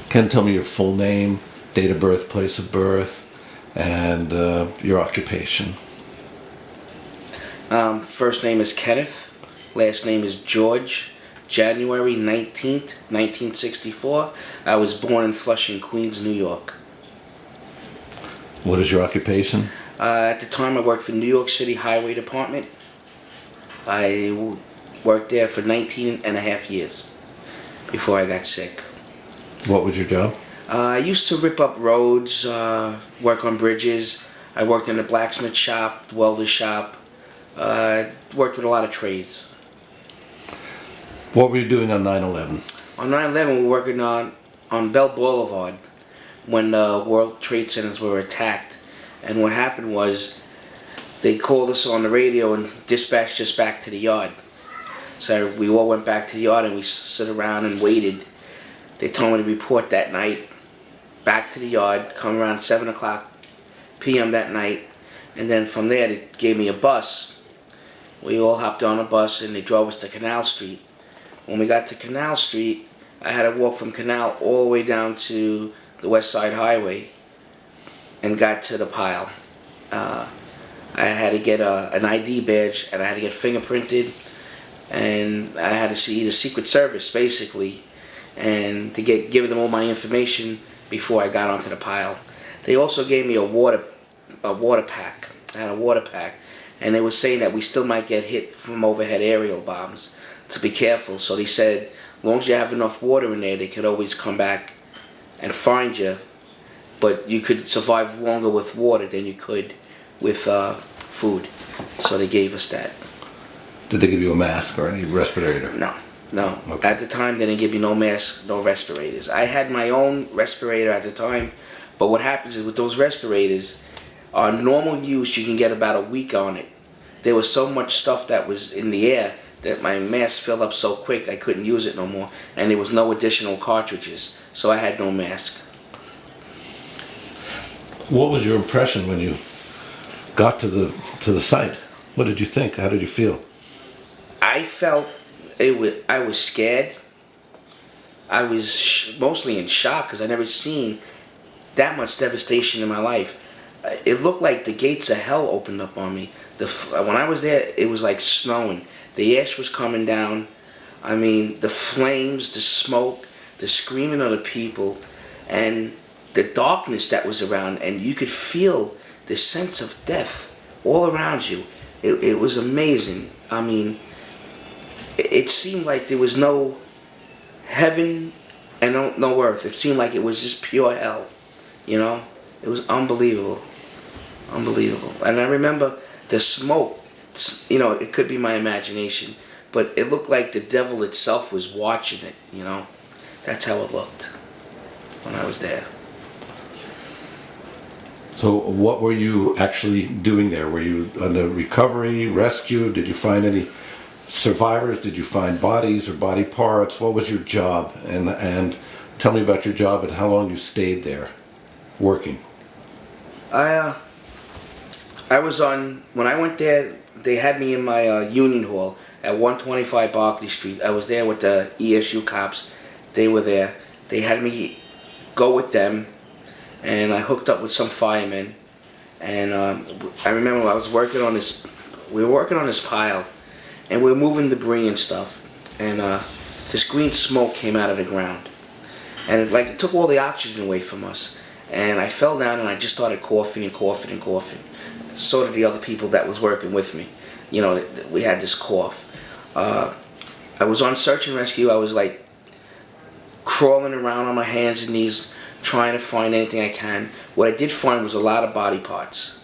Ken, tell me your full name, date of birth, place of birth, and your occupation. First name is Kenneth. Last name is George. January 19th, 1964. I was born in Flushing, Queens, New York. What is your occupation? At the time, I worked for New York City Highway Department. I worked there for 19 and a half years before I got sick. What was your job? I used to rip up roads, work on bridges. I worked in a blacksmith shop, welder shop. Worked with a lot of trades. What were you doing on 9/11? On 9/11, we were working on Bell Boulevard when the World Trade Centers were attacked. And what happened was they called us on the radio and dispatched us back to the yard. So we all went back to the yard and we stood around and waited. They told me to report that night back to the yard, come around 7 o'clock p.m. that night. And then from there, they gave me a bus. We all hopped on a bus and they drove us to Canal Street. When we got to Canal Street, I had to walk from Canal all the way down to the West Side Highway and got to the pile. I had to get an ID badge and I had to get fingerprinted, and I had to see the Secret Service basically, and to give them all my information before I got onto the pile. They also gave me a water pack. I had a water pack, and they were saying that we still might get hit from overhead aerial bombs, to be careful. So they said, as long as you have enough water in there, they could always come back and find you, but you could survive longer with water than you could with food. So they gave us that. Did they give you a mask or any respirator? No. Okay. At the time, they didn't give you no mask, no respirators. I had my own respirator at the time, but what happens is with those respirators, on normal use, you can get about a week on it. There was so much stuff that was in the air that my mask filled up so quick I couldn't use it no more, and there was no additional cartridges, so I had no mask. What was your impression when you got to the site? What did you think? How did you feel? I felt I was scared. I was mostly in shock because I never seen that much devastation in my life. It looked like the gates of hell opened up on me. When I was there, it was like snowing. The ash was coming down. I mean, the flames, the smoke, the screaming of the people, and the darkness that was around, and you could feel the sense of death all around you. It was amazing. I mean, it seemed like there was no heaven and no earth. It seemed like it was just pure hell, you know? It was unbelievable. Unbelievable. And I remember the smoke, you know, it could be my imagination, but it looked like the devil itself was watching it, you know? That's how it looked when I was there. So what were you actually doing there? Were you on the recovery, rescue? Did you find any survivors? Did you find bodies or body parts? What was your job? And tell me about your job and how long you stayed there working. I was when I went there, they had me in my union hall at 125 Barclay Street. I was there with the ESU cops. They were there. They had me go with them, and I hooked up with some firemen. And I remember I was working on this. We were working on this pile, and we were moving debris and stuff. And this green smoke came out of the ground, and it took all the oxygen away from us. And I fell down and I just started coughing and coughing and coughing. So did the other people that was working with me. You know, we had this cough. I was on search and rescue. I was like crawling around on my hands and knees trying to find anything I can. What I did find was a lot of body parts.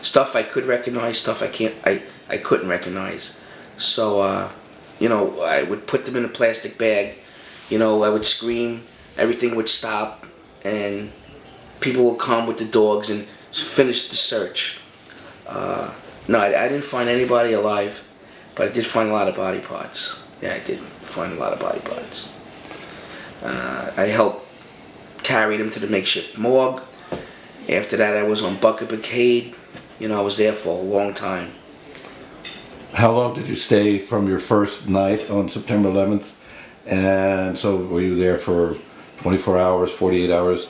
Stuff I could recognize, stuff I couldn't recognize. So, you know, I would put them in a plastic bag. You know, I would scream, everything would stop, and people would come with the dogs and finish the search. No, I didn't find anybody alive, but I did find a lot of body parts. Yeah, I did find a lot of body parts. I helped carry them to the makeshift morgue. After that, I was on bucket brigade. You know, I was there for a long time. How long did you stay from your first night on September 11th? And so were you there for 24 hours, 48 hours.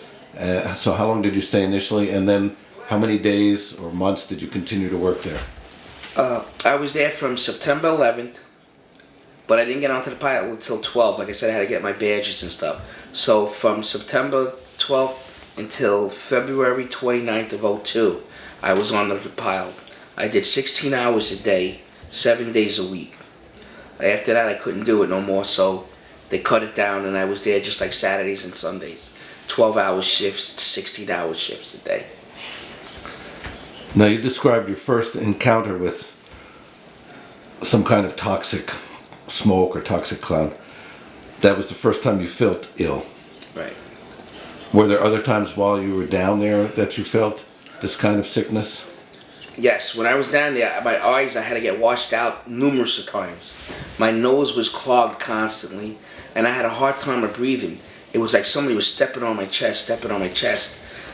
So how long did you stay initially, and then how many days or months did you continue to work there? I was there from September 11th, but I didn't get onto the pilot until 12. Like I said, I had to get my badges and stuff. So from September 12th until February 29th of '02, I was on the pilot. I did 16 hours a day, 7 days a week. After that, I couldn't do it no more, so they cut it down, and I was there just like Saturdays and Sundays. 12-hour shifts to 16-hour shifts a day. Now, you described your first encounter with some kind of toxic smoke or toxic cloud. That was the first time you felt ill. Right. Were there other times while you were down there that you felt this kind of sickness? Yes, when I was down there, my eyes, I had to get washed out numerous of times. My nose was clogged constantly, and I had a hard time of breathing. It was like somebody was stepping on my chest.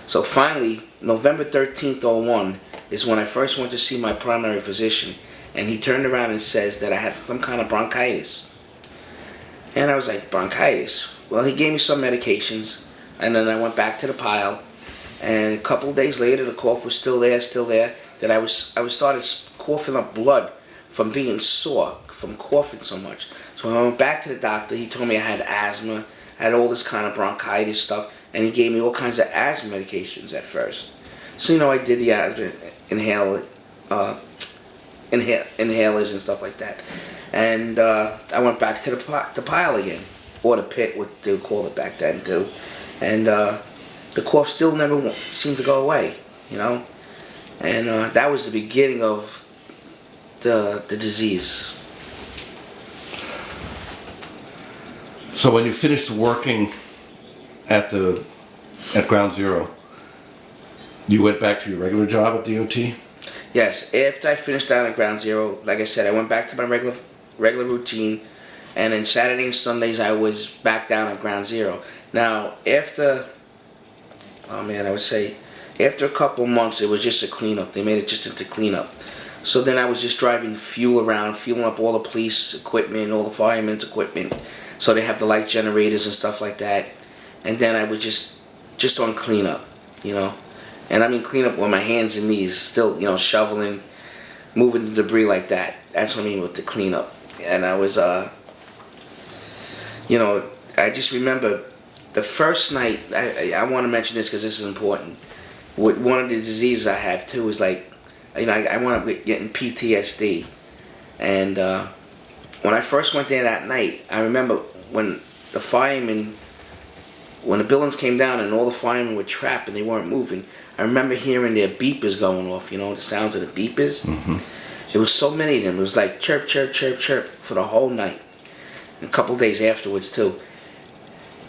So finally, November 13th, '01, is when I first went to see my primary physician, and he turned around and says that I had some kind of bronchitis. And I was like, bronchitis? Well, he gave me some medications, and then I went back to the pile, and a couple of days later, the cough was still there. That I started coughing up blood from being sore, from coughing so much. So when I went back to the doctor, he told me I had asthma, I had all this kind of bronchitis stuff, and he gave me all kinds of asthma medications at first. So, I did the asthma inhalers and stuff like that. And I went back to the pile again, or the pit, what they would call it back then too. And the cough still never seemed to go away, And that was the beginning of the disease. So when you finished working at Ground Zero, you went back to your regular job at DOT? Yes, after I finished down at Ground Zero, like I said, I went back to my regular routine, and then Saturday and Sundays I was back down at Ground Zero. Now, after a couple months, it was just a cleanup. They made it just into cleanup. So then I was just driving fuel around, fueling up all the police equipment, all the firemen's equipment. So they have the light generators and stuff like that. And then I was just on cleanup, And I mean cleanup with my hands and knees, still, shoveling, moving the debris like that. That's what I mean with the cleanup. And I was, I just remember the first night, I want to mention this because this is important. One of the diseases I have too is I wound up getting PTSD. And when I first went there that night, I remember when the buildings came down and all the firemen were trapped and they weren't moving, I remember hearing their beepers going off, the sounds of the beepers. Mm-hmm. It was so many of them. It was like chirp, chirp, chirp, chirp for the whole night. And a couple days afterwards too.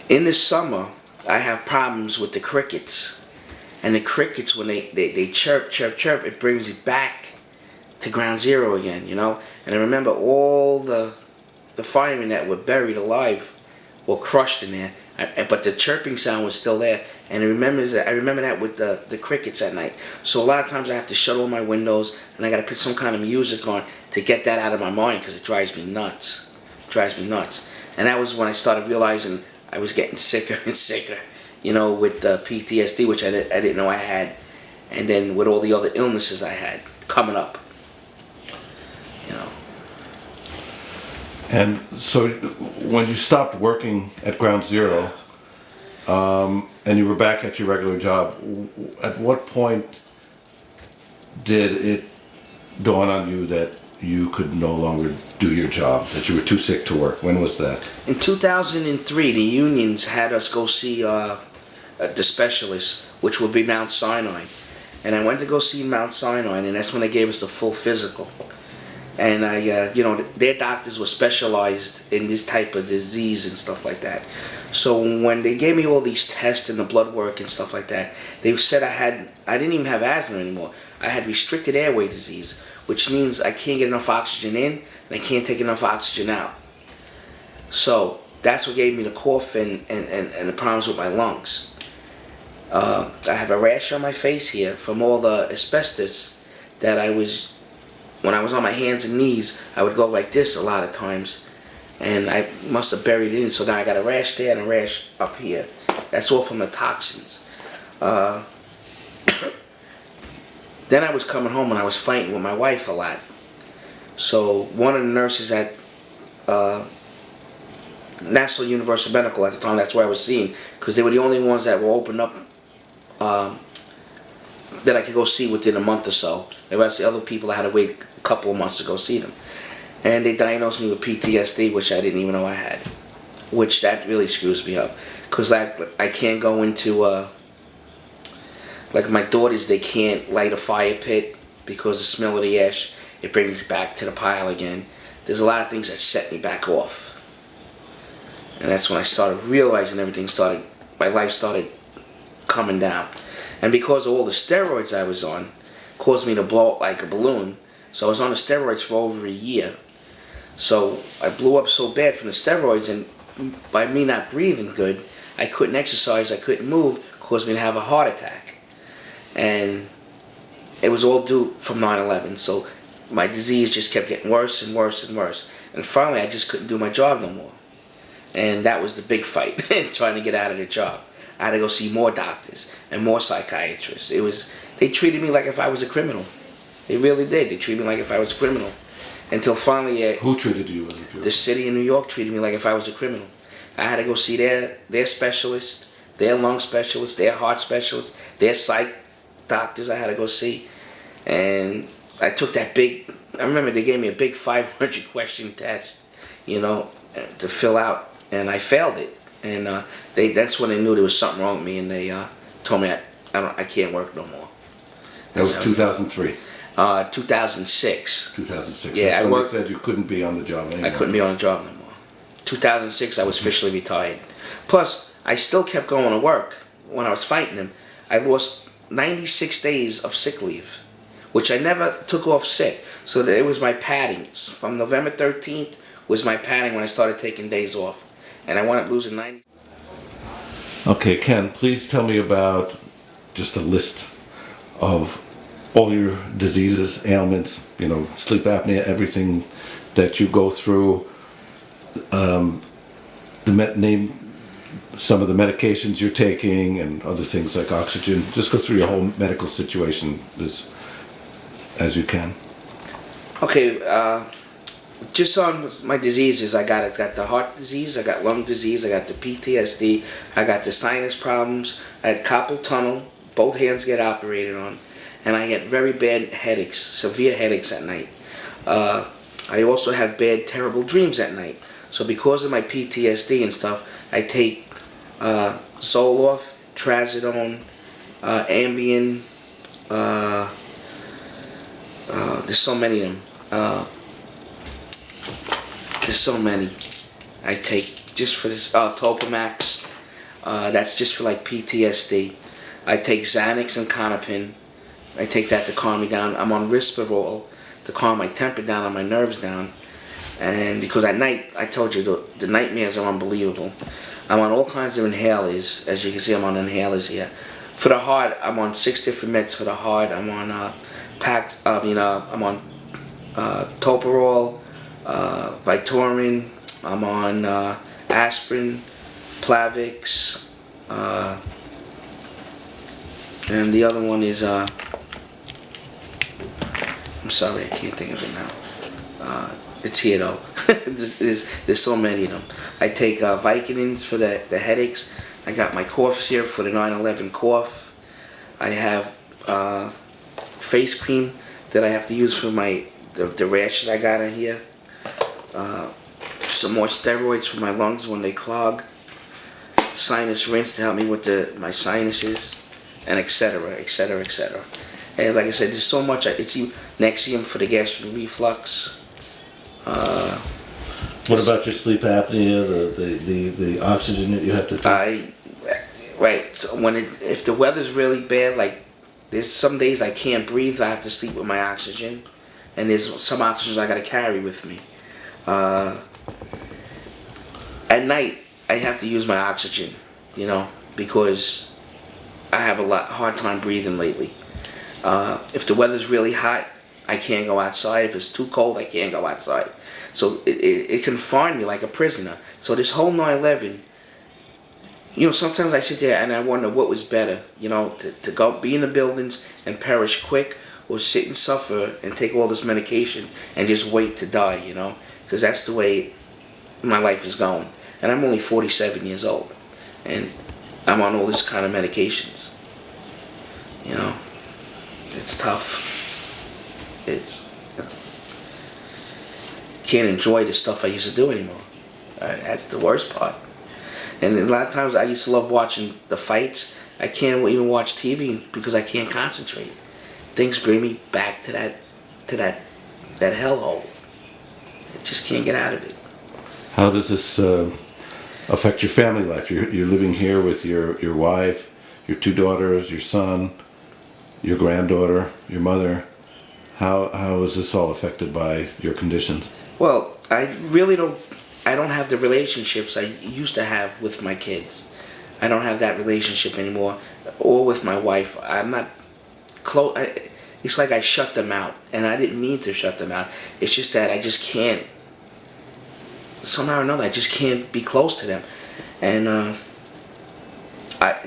In the summer, I have problems with the crickets. And the crickets, when they chirp, chirp, chirp, it brings me back to Ground Zero again, And I remember all the firemen that were buried alive were crushed in there. But the chirping sound was still there. And I remember that with the crickets at night. So a lot of times I have to shut all my windows, and I got to put some kind of music on to get that out of my mind because it drives me nuts. And that was when I started realizing I was getting sicker and sicker. With the PTSD, which I didn't know I had, and then with all the other illnesses I had coming up, And so when you stopped working at Ground Zero, and you were back at your regular job, at what point did it dawn on you that you could no longer do your job, that you were too sick to work? When was that? In 2003, the unions had us go see the specialist, which would be Mount Sinai. And I went to go see Mount Sinai, and that's when they gave us the full physical. And their doctors were specialized in this type of disease and stuff like that. So when they gave me all these tests and the blood work and stuff like that, they said I didn't even have asthma anymore. I had restricted airway disease, which means I can't get enough oxygen in and I can't take enough oxygen out. So that's what gave me the cough and the problems with my lungs. I have a rash on my face here from all the asbestos that when I was on my hands and knees, I would go like this a lot of times. and I must have buried it in. So now I got a rash there and a rash up here. That's all from the toxins. Then I was coming home and I was fighting with my wife a lot. So one of the nurses at National Universal Medical at the time, that's where I was seeing, because they were the only ones that were open up that I could go see within a month or so. The rest of the other people I had to wait a couple of months to go see them. And they diagnosed me with PTSD, which I didn't even know I had. Which that really screws me up. Because I can't go into, like my daughters, they can't light a fire pit because the smell of the ash, it brings me back to the pile again. There's a lot of things that set me back off. And that's when I started realizing my life started coming down. And because of all the steroids I was on, caused me to blow up like a balloon. So I was on the steroids for over a year. So I blew up so bad from the steroids, and by me not breathing good, I couldn't exercise, I couldn't move, caused me to have a heart attack. And it was all due from 9/11. So my disease just kept getting worse and worse and worse. And finally I just couldn't do my job no more. And that was the big fight, trying to get out of the job. I had to go see more doctors and more psychiatrists. They treated me like if I was a criminal. They really did. They treated me like if I was a criminal. Until finally... Who treated you as a criminal? The city of New York treated me like if I was a criminal. I had to go see their specialist, their lung specialist, their heart specialist, their psych doctors I had to go see. And I took that big... I remember they gave me a big 500 question test, to fill out. And I failed it. And that's when they knew there was something wrong with me, and they told me I can't work no more. That was 2003. 2006. 2006. Yeah, That's when they said you couldn't be on the job anymore. I couldn't be on the job no more. 2006, I was officially retired. Plus, I still kept going to work when I was fighting them. I lost 96 days of sick leave, which I never took off sick. So that it was my padding. From November 13th was my padding when I started taking days off. And I wound up losing 90. Okay, Ken, please tell me about just a list of all your diseases, ailments, sleep apnea, everything that you go through. Name some of the medications you're taking and other things like oxygen. Just go through your whole medical situation as you can. Okay, just on my diseases, I got the heart disease, I got lung disease, I got the PTSD, I got the sinus problems, I had carpal tunnel, both hands get operated on, and I get very bad headaches, severe headaches at night. I also have bad, terrible dreams at night. So because of my PTSD and stuff, I take Zoloft, Trazodone, Ambien, there's so many of them. There's so many. I take just for this Topamax. That's just for like PTSD. I take Xanax and Conopin. I take that to calm me down. I'm on Risperol to calm my temper down and my nerves down. And because at night, I told you, the nightmares are unbelievable. I'm on all kinds of inhalers. As you can see, I'm on inhalers here. For the heart, I'm on 6 different meds for the heart. I'm on I'm on Toparol, Vitorin. I'm on aspirin, Plavix, and the other one is I'm sorry, I can't think of it now. It's here though. there's so many of them. I take Vicodins for the headaches. I got my cough syrup for the 9/11 cough. I have face cream that I have to use for the rashes I got in here. Some more steroids for my lungs when they clog. Sinus rinse to help me with my sinuses, and etc., etc., etc. And like I said, there's so much. It's Nexium for the gastric reflux. What about your sleep apnea? The oxygen that you have to take? Right. So if the weather's really bad, like there's some days I can't breathe, I have to sleep with my oxygen, and there's some oxygens I gotta carry with me. At night, I have to use my oxygen, because I have hard time breathing lately. If the weather's really hot, I can't go outside. If it's too cold, I can't go outside. So it confined me like a prisoner. So this whole 9/11, sometimes I sit there and I wonder what was better, to go be in the buildings and perish quick, or sit and suffer and take all this medication and just wait to die, because that's the way my life is going. And I'm only 47 years old, and I'm on all this kind of medications. It's tough. Can't enjoy the stuff I used to do anymore. That's the worst part. And a lot of times I used to love watching the fights. I can't even watch TV because I can't concentrate. Things bring me back to that hellhole. I just can't get out of it. How does this affect your family life? You're living here with your wife, your 2 daughters, your son, your granddaughter, your mother. How is this all affected by your conditions? Well, I don't have the relationships I used to have with my kids. I don't have that relationship anymore, or with my wife. I'm not close. It's like I shut them out, and I didn't mean to shut them out. It's just that I just can't, somehow or another, I just can't be close to them. And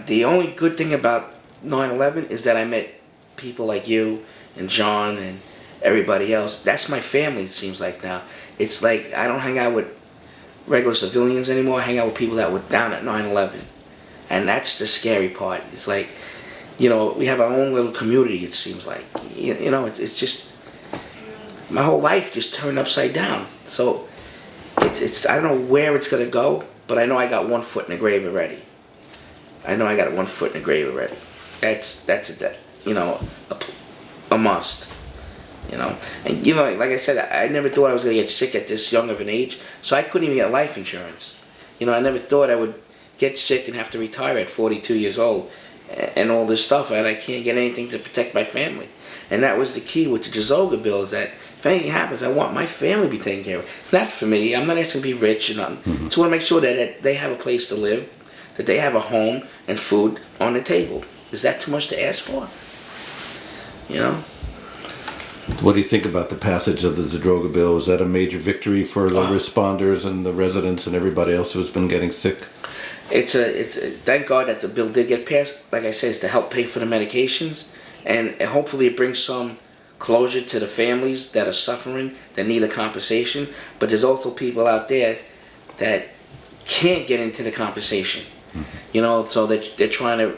the only good thing about 9/11 is that I met people like you and John and everybody else. That's my family, it seems like now. It's like I don't hang out with regular civilians anymore. I hang out with people that were down at 9/11. And that's the scary part. It's like, we have our own little community, it seems like. It's just, my whole life just turned upside down. So, it's I don't know where it's going to go, but I know I got one foot in the grave already. That's a must. And like I said, I never thought I was going to get sick at this young of an age, so I couldn't even get life insurance. I never thought I would get sick and have to retire at 42 years old and all this stuff, and I can't get anything to protect my family. And that was the key with the Zadroga bill, is that if anything happens, I want my family to be taken care of. It's not for me. I'm not asking to be rich or nothing. Mm-hmm. Just want to make sure that they have a place to live, that they have a home and food on the table. Is that too much to ask for? What do you think about the passage of the Zadroga bill? Is that a major victory for the responders and the residents and everybody else who's been getting sick? It's thank God that the bill did get passed. Like I said, it's to help pay for the medications, and hopefully it brings some closure to the families that are suffering, that need a compensation. But there's also people out there that can't get into the compensation. Mm-hmm. So that they're trying to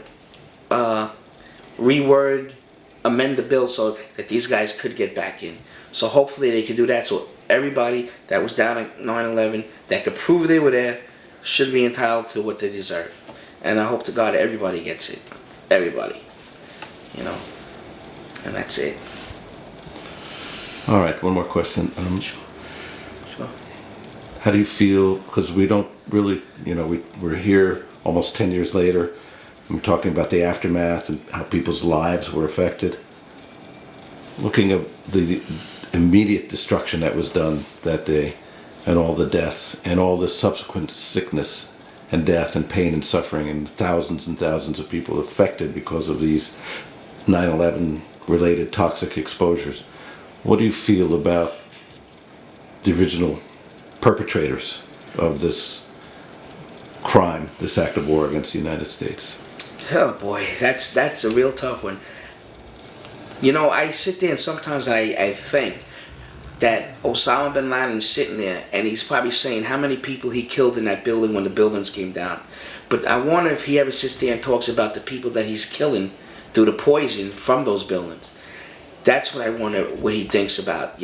amend the bill so that these guys could get back in. So hopefully they can do that, so everybody that was down at 9/11 that could prove they were there should be entitled to what they deserve. And I hope to God everybody gets it. Everybody. And that's it. All right, one more question. Sure. How do you feel, because we don't really, we're here almost 10 years later, and we're talking about the aftermath and how people's lives were affected. Looking at the immediate destruction that was done that day, and all the deaths, and all the subsequent sickness and death and pain and suffering, and thousands of people affected because of these 9/11 related toxic exposures. What do you feel about the original perpetrators of this crime, this act of war against the United States? Oh boy, that's a real tough one. I sit there and sometimes I think that Osama bin Laden's sitting there and he's probably saying how many people he killed in that building when the buildings came down. But I wonder if he ever sits there and talks about the people that he's killing through the poison from those buildings. That's what I wonder what he thinks about,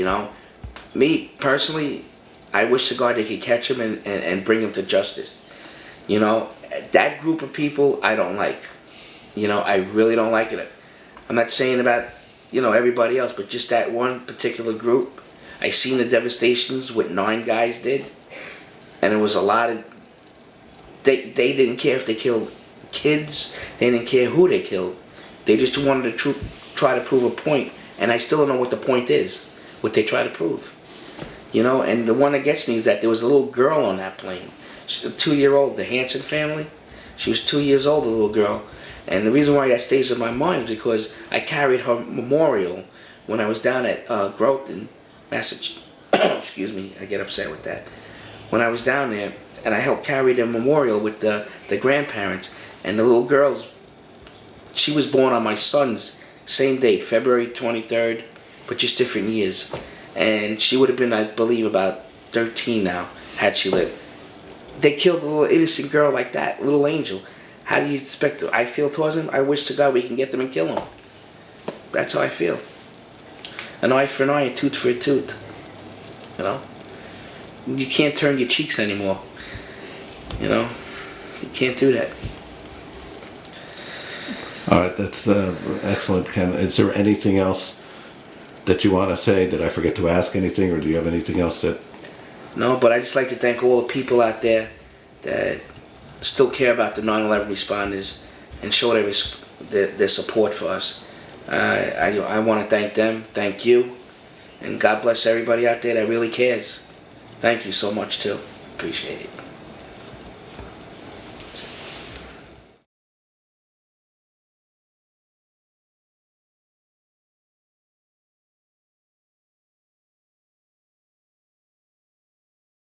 Me, personally, I wish to God they could catch him and bring him to justice. That group of people I don't like. I really don't like it. I'm not saying about, everybody else, but just that one particular group. I seen the devastations what 9 guys did, and it was a lot of, they didn't care if they killed kids, they didn't care who they killed. They just wanted to try to prove a point, and I still don't know what the point is, what they try to prove. And the one that gets me is that there was a little girl on that plane, she's a 2-year-old, the Hanson family. She was 2 years old, the little girl. And the reason why that stays in my mind is because I carried her memorial when I was down at Growth in Massachusetts. Excuse me, I get upset with that. When I was down there, and I helped carry the memorial with the grandparents, and the little girl's, she was born on my son's same date, February 23rd, but just different years. And she would have been, I believe, about 13 now, had she lived. They killed a little innocent girl like that, little angel. How do you expect to, I feel towards them? I wish to God we can get them and kill them. That's how I feel. An eye for an eye, a tooth for a tooth. You know? You can't turn your cheeks anymore. You know? You can't do that. All right, that's excellent, Ken. Is there anything else that you want to say? Did I forget to ask anything, or do you have anything else that... No, but I just like to thank all the people out there that still care about the 9/11 responders and show their support for us. I want to thank them, thank you, and God bless everybody out there that really cares. Thank you so much too. Appreciate it.